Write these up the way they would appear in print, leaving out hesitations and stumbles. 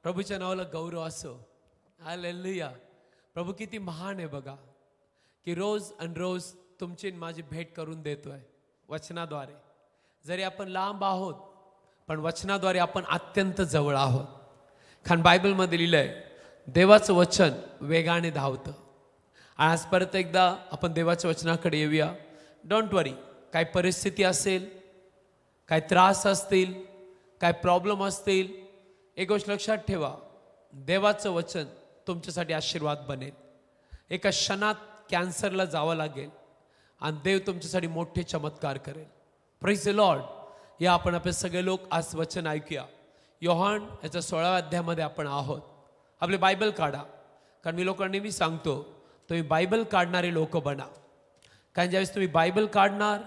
प्रभूच्या नावाला गौरव असो. हालेलुया. प्रभू किती महान आहे बघा, की रोज आणि रोज तुमची माझी भेट करून देतोय वचनाद्वारे. जरी आपण लांब आहोत पण वचनाद्वारे आपण अत्यंत जवळ आहोत. कारण बायबलमध्ये लिहिलंय देवाचं वचन वेगाने धावतं. आज परत एकदा आपण देवाच्या वचनाकडे येऊया. डोंट वरी, काय परिस्थिती असेल, काय त्रास असतील, काय प्रॉब्लेम असतील, एक गोष्ट लक्षात ठेवा, देवाचं वचन तुमच्यासाठी आशीर्वाद बनेल. एका क्षणात कॅन्सरला जावं लागेल आणि देव तुमच्यासाठी मोठे चमत्कार करेल. Praise the Lord. या आपण आपले सगळे लोक आज वचन ऐकूया. योहान याच्या 16व्या अध्यायामध्ये आपण आहोत. आपले बायबल काढा. कारण मी लोकांना नेहमी सांगतो, तुम्ही बायबल काढणारे लोक बना. कारण ज्यावेळेस तुम्ही बायबल काढणार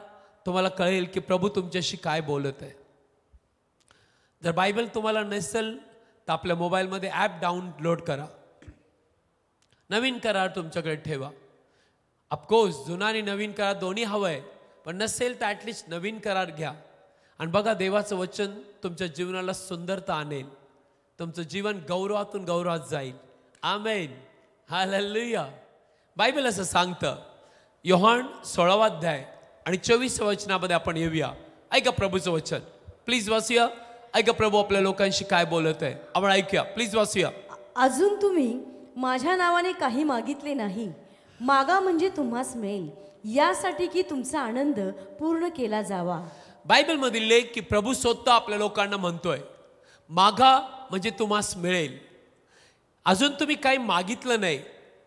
तुम्हाला कळेल की प्रभू तुमच्याशी काय बोलत आहे. जर बायबल तुम्हाला नसेल तर आपल्या मोबाईलमध्ये ॲप डाउनलोड करा. नवीन करार तुमच्याकडे ठेवा. ऑफकोर्स जुना आणि नवीन करार दोन्ही हवं आहे, पण नसेल तर ॲटलिस्ट नवीन करार घ्या आणि बघा देवाचं वचन तुमच्या जीवनाला सुंदरता आणेल. तुमचं जीवन गौरवातून गौरवात जाईल. आमेन. हालेलुया. बायबल असं सांगतं. योहान 16वा अध्याय आणि 24व्या वचनामध्ये आपण येऊया. ऐका प्रभूचं वचन. प्लीज वाचूया. ऐका प्रभू आपल्या लोकांशी काय बोलत आहे. आपण ऐकूया. प्लीज वाचूया. अजून तुम्ही माझ्या नावाने काही मागितले नाही. मागा म्हणजे तुम्हास मिळेल, यासाठी की तुमचा आनंद पूर्ण केला जावा. बायबलमधील लेख की प्रभू स्वतः आपल्या लोकांना म्हणतोय मागा म्हणजे तुम्हास मिळेल. अजून तुम्ही काही मागितलं नाही,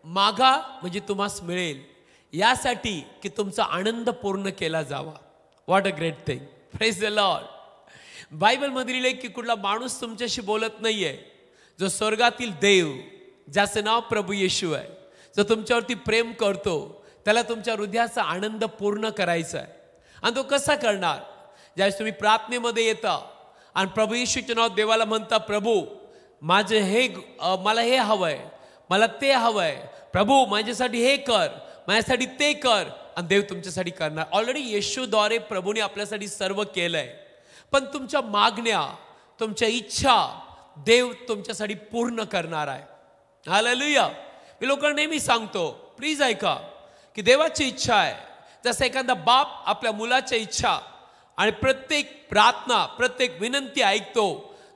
मागा म्हणजे तुम्हास मिळेल, यासाठी की तुमचा आनंद पूर्ण केला जावा. What a great thing. Praise the Lord. बायबलमधील लेख की कुठला माणूस तुमच्याशी बोलत नाहीये, जो स्वर्गातील देव ज्याचं नाव प्रभू येशू आहे, जो तुमच्यावरती प्रेम करतो, त्याला तुमच्या हृदयाचा आनंद पूर्ण करायचा आहे. आणि तो कसा करणार? ज्यावेळेस तुम्ही प्रार्थनेमध्ये येता आणि प्रभू येशूचे नाव देवाला म्हणता, प्रभू माझे हे मला हे हवंय, मला ते हवंय, प्रभू माझ्यासाठी हे कर, माझ्यासाठी ते कर, आणि देव तुमच्यासाठी करणार. ऑलरेडी येशूद्वारे प्रभूने आपल्यासाठी सर्व केलंय. पण तुमच्या मागण्या, तुमच्या इच्छा देव तुमच्यासाठी पूर्ण करणार आहे. हालेलुया. मी लोकांना नेहमी सांगतो, प्लीज ऐका, की देवाची इच्छा आहे जसं एखादा बाप आपल्या मुलाच्या इच्छा आणि प्रत्येक प्रार्थना, प्रत्येक विनंती ऐकतो.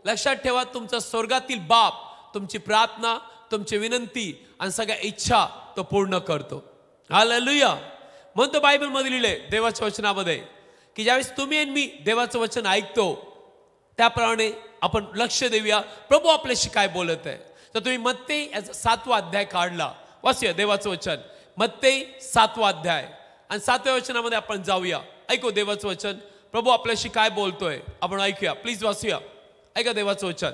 लक्षात ठेवा, तुमचा स्वर्गातील बाप तुमची प्रार्थना, तुमची विनंती आणि सगळ्या इच्छा तो पूर्ण करतो. हालेलुया. म्हणतो बायबलमध्ये लिहिले देवाच्या वचनामध्ये की ज्यावेळेस तुम्ही आणि मी देवाचं वचन ऐकतो त्याप्रमाणे आपण लक्ष देऊया प्रभू आपल्याशी काय बोलत आहे. तर तुम्ही मत्तेई याचा 7वा अध्याय काढला. वाचूया देवाचं वचन. मत्तेई 7वा अध्याय आणि 7व्या वचनामध्ये आपण जाऊया. ऐकू देवाचं वचन. प्रभू आपल्याशी काय बोलतोय आपण ऐकूया. प्लीज वाचूया. ऐका देवाचं वचन.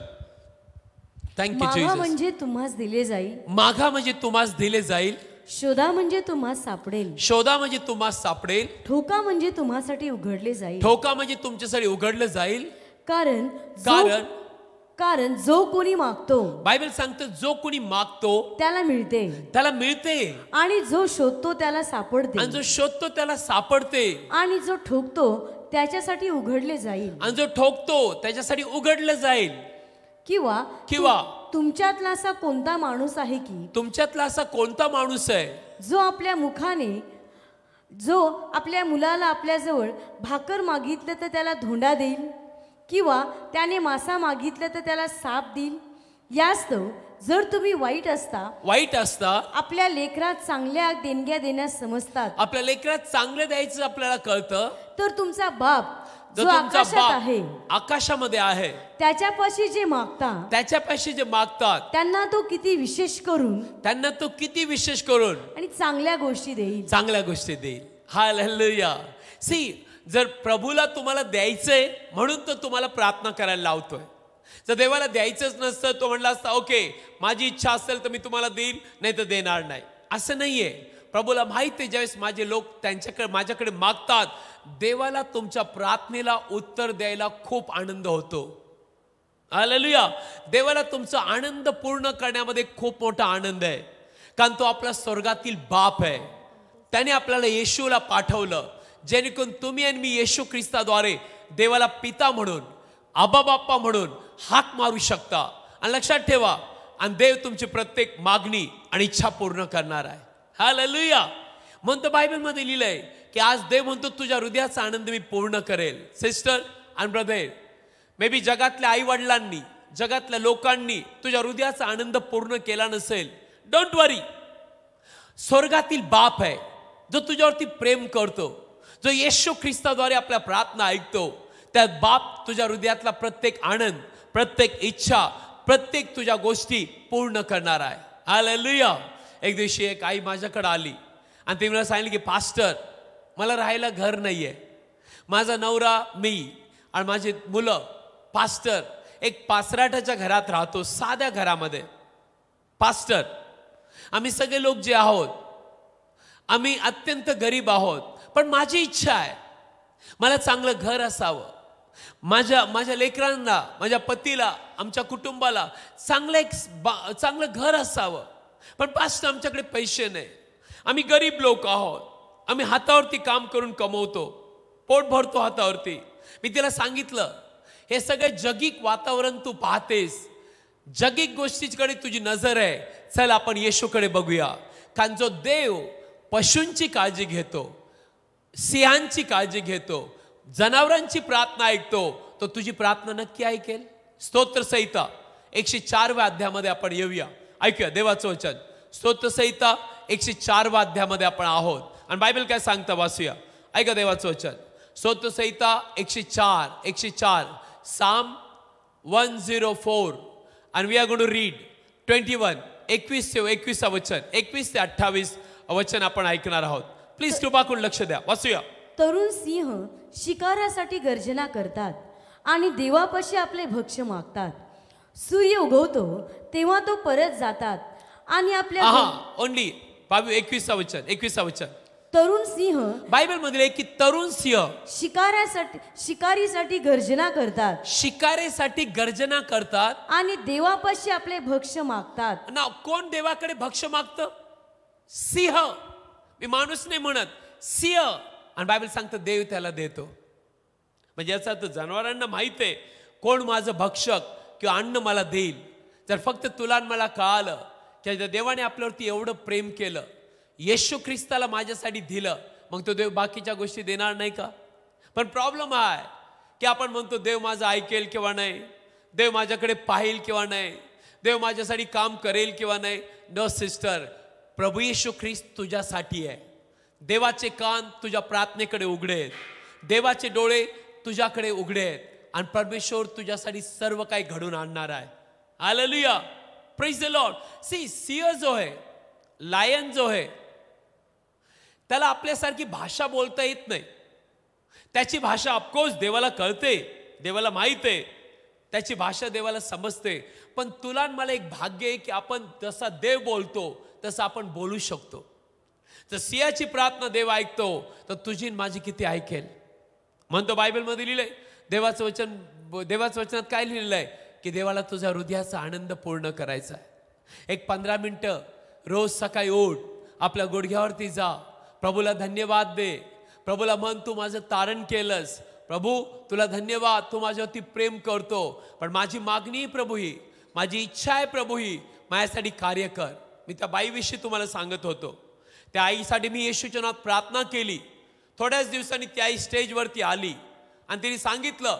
Thank you Jesus. मागा म्हणजे तुम्हास दिले जाईल. मागा म्हणजे तुम्हास दिले जाईल. शोधा म्हणजे तुम्हास सापडेल. शोधा म्हणजे तुम्हास सापडेल. ठोका म्हणजे तुम्हासाठी उघडले जाईल. ठोका म्हणजे तुमच्यासाठी उघडलं जाईल. कारण जो कोणी मागतो, बायबल सांगतं, जो कोणी मागतो त्याला मिळते, त्याला मिळते, आणि जो शोधतो त्याला सापडते, आणि जो शोधतो त्याला सापडते, आणि जो ठोकतो त्याच्यासाठी उघडले जाईल, आणि जो ठोकतो त्याच्यासाठी उघडलं जाईल. किंवा तुमच्यातला असा कोणता माणूस आहे की, तुमच्यातला असा कोणता माणूस आहे जो आपल्या मुलाला आपल्याजवळ भाकर मागितलं तर त्याला धोंडा देईल, किंवा त्याने मासा मागितलं तर त्याला साप देईल. यास्तव जर तुम्ही वाईट असता आपल्या लेकरात चांगल्या देणग्या देण्यास समजतात, आपल्या लेकरात चांगलं द्यायचं आपल्याला कळतं, तर तुमचा बाप जो आकाशामध्ये आहे त्याच्यापाशी जे मागतात त्यांना तो किती विशेष करून आणि चांगल्या गोष्टी देईल. हालेलुया. सी, जर प्रभूला तुम्हाला द्यायचंय म्हणून तो तुम्हाला प्रार्थना करायला लावतोय. जर देवाला द्यायचंच नसतं, तो म्हणला असता ओके माझी इच्छा असेल तर मी तुम्हाला देईल, नाही तर देणार नाही. असं नाहीये. प्रभूला माहित आहे ज्यावेळेस माझे लोक माझ्याकडे मागतात, देवाला तुमच्या प्रार्थनेला उत्तर द्यायला खूप आनंद होतो. हालेलुया. देवाला तुमचा आनंद पूर्ण करण्यामध्ये खूप मोठा आनंद आहे. कारण तो आपला स्वर्गातील बाप आहे. त्याने आपल्याला येशूला पाठवलं जेणेकरून तुम्ही आणि मी येशू ख्रिस्ताद्वारे देवाला पिता म्हणून, आबा बाप्पा म्हणून हाक मारू शकता आणि लक्षात ठेवा, आणि देव तुमची प्रत्येक मागणी आणि इच्छा पूर्ण करणार आहे. हालेलुया. म्हणतो बायबलमध्ये लिहिलंय की आज देव म्हणतो तुझ्या हृदयाचा आनंद मी पूर्ण करेल. सिस्टर आणि ब्रदर, मे बी जगातल्या आई वडिलांनी, जगातल्या लोकांनी तुझ्या हृदयाचा आनंद पूर्ण केला नसेल, डोंट वरी. स्वर्गातील बाप आहे जो तुझ्यावरती प्रेम करतो, जो येशू ख्रिस्ताद्वारे आपल्या प्रार्थना ऐकतो. त्या बाप तुझ्या हृदयातला प्रत्येक आनंद, प्रत्येक इच्छा, प्रत्येक तुझ्या गोष्टी पूर्ण करणार आहे. हालेलुया. एक दिवशी एक आई माझ्याकडे आली आणि ती मला सांगितली की पास्टर, मला राहायला घर नाहीये. माझा नवरा, मी आणि माझी मुलं, पास्टर एक पाचराटाच्या घरात राहतो, साध्या घरामध्ये. पास्टर, आम्ही सगळे लोक जे आहोत आम्ही अत्यंत गरीब आहोत, पण माझी इच्छा आहे मला चांगलं घर असावं, माझ्या लेकरांना, माझ्या पतीला, आमच्या कुटुंबाला चांगलं घर असावं. पण पास्टर आमच्याकडे पैसे नाही, आम्ही गरीब लोक आहोत, आम्ही हातावरती काम करून कमवतो, पोट भरतो हातावरती. मी तिला सांगितलं, हे सगळे जगिक वातावरण तू पाहतेस, जगिक गोष्टीकडे तुझी नजर आहे, चल आपण येशूकडे बघूया. कारण जो देव पशूंची काळजी घेतो, सिंहांची काळजी घेतो, जनावरांची प्रार्थना ऐकतो, तो तुझी प्रार्थना नक्की ऐकेल. स्तोत्रसंहिता 104व्या अध्यायामध्ये आपण येऊया. ऐकूया देवाचं वचन. स्तोत्रसंहिता 104व्या अध्यायामध्ये आपण आहोत आणि बायबल काय सांगतं वाचूया. ऐका देवाचं वचन. स्तोत्रसंहिता 104 Psalm 104 and we are going to read 21 21 वचन, 21 ते 28 वचन आपण ऐकणार आहोत. प्लीज कृपा करून लक्ष द्या. वाचूया. तरुण सिंह शिकारासाठी गर्जना करतात आणि देवापाशी आपले भक्ष्य मागतात. सूर्य उगवतो तेव्हा तो परत जातात आणि आपल्या ओनली 21 वचन. तरुण सिंह बायबल मध्ये की तरुण सिंह शिकारीसाठी गर्जना करतात, शिकारीसाठी गर्जना करतात आणि देवापाशी आपले भक्ष्य मागतात. ना कोण देवाकडे भक्ष्य मागतं? सिंह. मी माणूस नाही म्हणत, सिंह. आणि बायबल सांगतं देव त्याला देतो. म्हणजे याचा अर्थ जनावरांना माहित आहे कोण माझं भक्षक किंवा अन्न मला देईल. जर फक्त तुला मला कळालं की देवाने आपल्यावरती एवढं प्रेम केलं, येशू ख्रिस्ताला माझ्यासाठी दिलं, मग तो देव बाकीच्या गोष्टी देणार नाही का? पण प्रॉब्लेम हा आहे की आपण म्हणतो देव माझं ऐकेल किंवा नाही, देव माझ्याकडे पाहिल किंवा नाही, देव माझ्यासाठी काम करेल किंवा नाही. नो सिस्टर, प्रभू येशू ख्रिस्त तुझ्यासाठी आहे. देवाचे कान तुझ्या प्रार्थनेकडे उघडेत, देवाचे डोळे तुझ्याकडे उघडेत आणि परमेश्वर तुझ्यासाठी सर्व काही घडून आणणार आहे. Hallelujah. Praise the Lord. See, सिंह जो आहे, लायन जो आहे, त्याला आपल्यासारखी भाषा बोलता येत नाही. त्याची भाषा ऑफकोर्स देवाला कळते, देवाला माहित आहे, त्याची भाषा देवाला समजते. पण तुला मला एक भाग्य आहे की आपण जसा देव बोलतो तसं आपण बोलू शकतो. जर सिंहाची प्रार्थना देव ऐकतो तर तुझी माझी किती ऐकेल. म्हणतो बायबलमध्ये लिहिलंय, देवाचं वचनात काय लिहिलेलं आहे की देवाला तुझ्या हृदयाचा आनंद पूर्ण करायचा आहे. एक 15 मिनिटं रोज सकाळी उठ, आपल्या गुडघ्यावरती जा, प्रभूला धन्यवाद दे. प्रभूला म्हण तू माझं तारण केलंस, प्रभू तुला धन्यवाद, तू माझ्यावरती प्रेम करतो, पण माझी मागणी प्रभू ही, माझी इच्छा आहे प्रभू ही, माझ्यासाठी कार्य कर. मी त्या बाईविषयी तुम्हाला सांगत होतो. त्या आईसाठी मी येशूच्या नावात प्रार्थना केली. थोड्याच दिवसांनी ती आई स्टेजवरती आली आणि तिने सांगितलं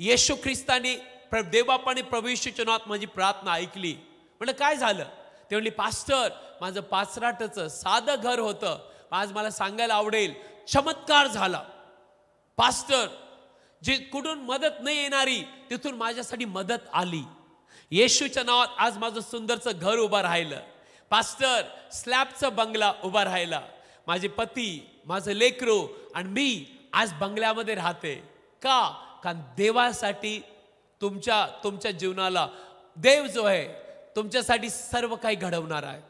येशू ख्रिस्ताने, देवबापाने प्रभू येशूच्या नावात माझी प्रार्थना ऐकली. म्हणजे काय झालं? ते म्हणली पास्टर, माझं पाचराटचं साधं घर होतं, आज मला सांगायला आवडेल चमत्कार झाला. पास्टर, जे कुठून मदत नाही येणारी तिथून माझ्यासाठी मदत आली. येशूच्या नावात आज माझं सुंदरचं घर उभं राहिलं. पास्टर, स्लॅबचं बंगला उभा राहिला. माझे पती, माझं लेकरू आणि मी आज बंगल्यामध्ये राहते. का? कारण देवासाठी तुमच्या जीवनाला देव जो आहे तुमच्यासाठी सर्व काही घडवणार आहे.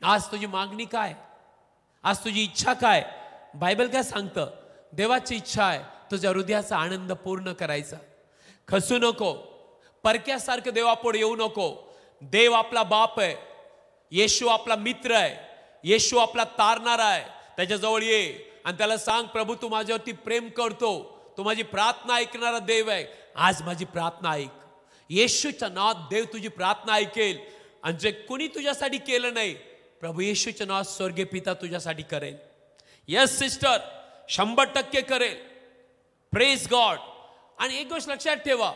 आज तुझी मागणी काय? आज तुझी इच्छा काय? बायबल काय सांगतं? देवाची इच्छा आहे तुझ्या हृदयाचा आनंद पूर्ण करायचा. खसू नको, परक्यासारखं देवापुढे येऊ नको. देव आपला बाप आहे, येशू आपला मित्र आहे, येशू आपला तारणारा आहे. त्याच्याजवळ ये आणि त्याला सांग, प्रभू तू माझ्यावरती प्रेम करतो, तू माझी प्रार्थना ऐकणारा देव आहे, आज माझी प्रार्थना ऐक. येशूच्या नावात देव तुझी प्रार्थना ऐकेल. आणि जे कुणी तुझ्यासाठी केलं नाही, प्रभू येशूच्या नावात स्वर्गीय पिता तुझ्यासाठी करेल. यस सिस्टर, 100% करेल. Praise God. आणि एक गोष्ट लक्षात ठेवा,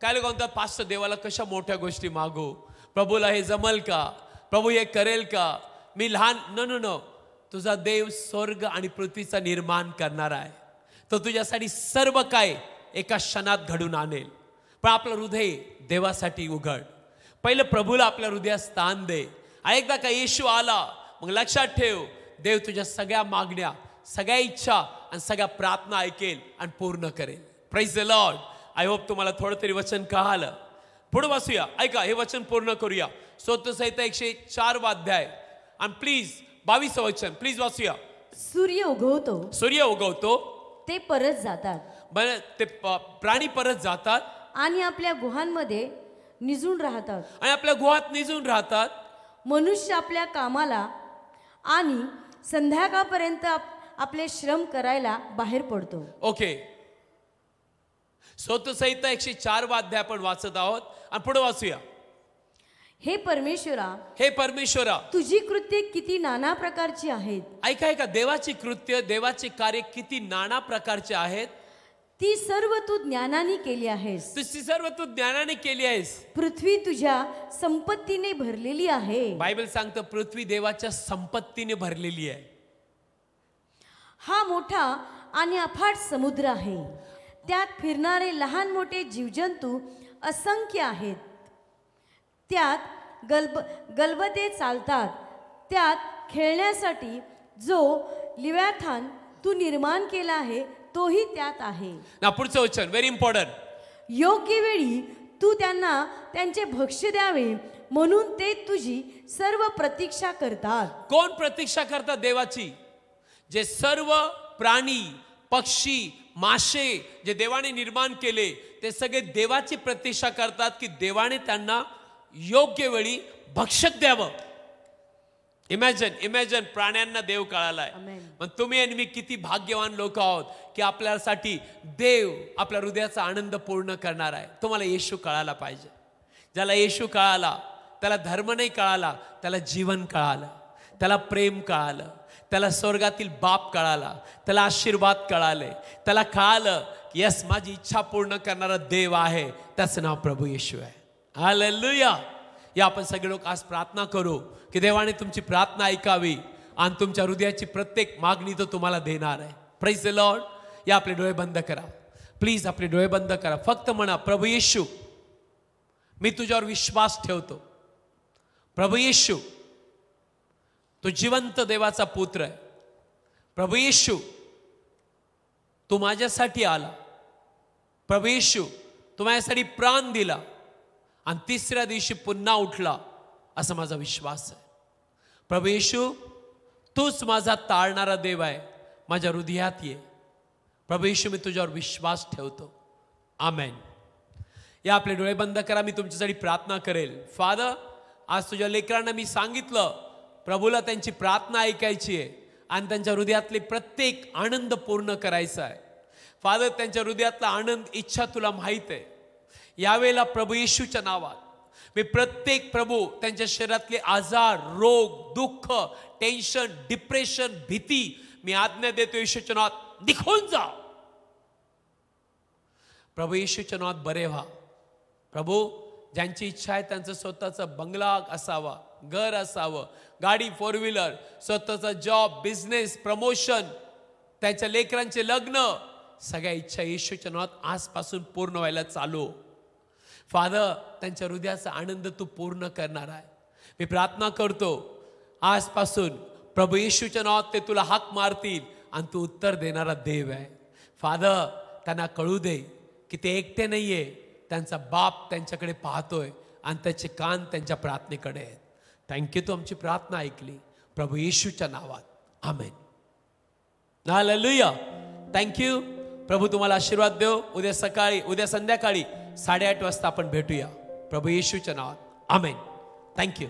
काय लोक म्हणतात पास्टर देवाला कशा मोठ्या गोष्टी मागू, प्रभूला हे जमल का, प्रभू हे करेल का, मी लहान. नो, तुझा देव स्वर्ग आणि पृथ्वीचा निर्माण करणार आहे. तो तुझ्यासाठी सर्व काय एका क्षणात घडून आणेल. पण आपलं हृदय देवासाठी उघड. पहिलं प्रभूला आपल्या हृदयात स्थान दे. एकदा का येशू आला, मग लक्षात ठेव, देव तुझ्या सगळ्या मागण्या, सगळ्या इच्छा आणि सगळ्या प्रार्थना ऐकेल आणि पूर्ण करेल. Praise the Lord. I hope तुम्हाला थोडं तरी वचन कळालं. पुढे वाचूया. ऐका, हे वचन पूर्ण करूया. स्तोत्रसंहिता 104 अध्याय आणि प्लीज 22 वचन प्लीज वाचूया. सूर्य उगवतो, ते परत जातात. बरं, ते प्राणी परत जातात आणि आपल्या गुहांमध्ये निजून राहतात. आणि आपल्या गुहात निजून राहतात. मनुष्य आपल्या कामाला आणि संध्याकाळपर्यंत आपले श्रम करायला बाहेर पडतो. ओके, स्तोत्रसंहिता 104 अध्याय आपण वाचत आहोत आणि पुढे वाचूया. हे परमेश्वरा, तुझी कृत्ये किती नाना प्रकारची आहेत. ऐका, देवाची कृत्य, देवाचे कार्य किती नाना प्रकारचे आहेत. ती सर्व तू ज्ञानाने केली आहेस. पृथ्वी तुझ्या संपत्तीने भरलेली आहे. बायबल सांगतं पृथ्वी देवाच्या संपत्तीने भरलेली आहे. हा मोठा आणि अफाट समुद्र आहे. त्यात फिरणारे लहान मोठे जीवजंतू असंख्य आहेत. त्यात गलबते चालतात. त्यात खेळण्यासाठी जो लिव्याथान तू निर्माण केला आहे तोही त्यात आहे. ना पुढचं वचन व्हेरी इम्पॉर्टंट. योग्य वेळी तू त्यांना त्यांचे भक्ष्य द्यावे म्हणून ते तुझी सर्व प्रतीक्षा करतात. कोण प्रतीक्षा करतात देवाची? जे सर्व प्राणी, पक्षी, मासे जे देवाने निर्माण केले ते सगळे देवाची प्रतीक्षा करतात की देवाने त्यांना योग्य वेळी भक्षक द्यावं. इमॅजिन प्राण्यांना देव कळालाय. पण तुम्ही आणि मी किती भाग्यवान लोक आहोत की आपल्यासाठी देव आपल्या हृदयाचा आनंद पूर्ण करणार आहे. तुम्हाला येशू कळाला पाहिजे. ज्याला येशू कळाला त्याला धर्म नाही कळाला, त्याला जीवन कळालं, त्याला प्रेम कळालं, त्याला स्वर्गातील बाप कळाला, त्याला आशीर्वाद कळाले, त्याला कळालं की यस माझी इच्छा पूर्ण करणारा देव आहे. त्याचं नाव प्रभू येशू आहे. हालेलुया. या आपण सगळे लोक आज प्रार्थना करू की देवाने तुमची प्रार्थना ऐकावी आणि तुमच्या हृदयाची प्रत्येक मागणी तो तुम्हाला देणार आहे. Praise the Lord. या आपले डोळे बंद करा प्लीज, आपले डोळे बंद करा. फक्त म्हणा प्रभू येशू मी तुझ्यावर विश्वास ठेवतो. प्रभू येशू तू जिवंत देवाचा पुत्र आहे. प्रभू येशू तू माझ्यासाठी आला. प्रभू येशू तू माझ्यासाठी प्राण दिला आणि तिसऱ्या दिवशी पुन्हा उठला असा माझा विश्वास आहे. प्रभू येशू तूच माझा ताळणारा देव आहे. माझ्या हृदयात ये. प्रभू येशू मी तुझ्यावर विश्वास ठेवतो. आमेन. या आपले डोळे बंद करा. मी तुमच्यासाठी प्रार्थना करेल. फादर, आज तुझ्या लेकरांना मी सांगितलं प्रभूला त्यांची प्रार्थना ऐकायची आहे आणि त्यांच्या हृदयातले प्रत्येक आनंद पूर्ण करायचा आहे. फादर, त्यांच्या हृदयातला आनंद, इच्छा तुला माहीत आहे. यावेळेला प्रभू येशूच्या नावात मी प्रत्येक प्रभू त्यांच्या शरीरातले आजार, रोग, दुःख, टेन्शन, डिप्रेशन, भीती मी आज्ञा देतो येशूच्या नावात निघून जा. प्रभू येशूच्या नावात बरे व्हा. प्रभू ज्यांची इच्छा आहे त्यांचं स्वतःचा बंगला असावा, घर असावं, गाडी, 4 व्हीलर, स्वतःचा जॉब, बिझनेस, प्रमोशन, त्यांच्या लेकरांचे लग्न, सगळ्या इच्छा येशूच्या नावात आजपासून पूर्ण व्हायला चालू. फादर, त्यांच्या हृदयाचा आनंद तू पूर्ण करणार आहे. मी प्रार्थना करतो आजपासून प्रभू येशूच्या नावात ते तुला हाक मारतील आणि तू उत्तर देणारा देव आहे. फादर, त्यांना कळू दे की ते एकटे नाहीये. त्यांचा बाप त्यांच्याकडे पाहतोय आणि त्याचे कान त्यांच्या प्रार्थनेकडे आहेत. थँक्यू, तू आमची प्रार्थना ऐकली प्रभू येशूच्या नावात. आमेन. हालेलुया. थँक्यू. प्रभू तुम्हाला आशीर्वाद देव. उद्या संध्याकाळी 8:30 वाजता आपण भेटूया प्रभू येशूच्या नावात. आमेन. थँक्यू.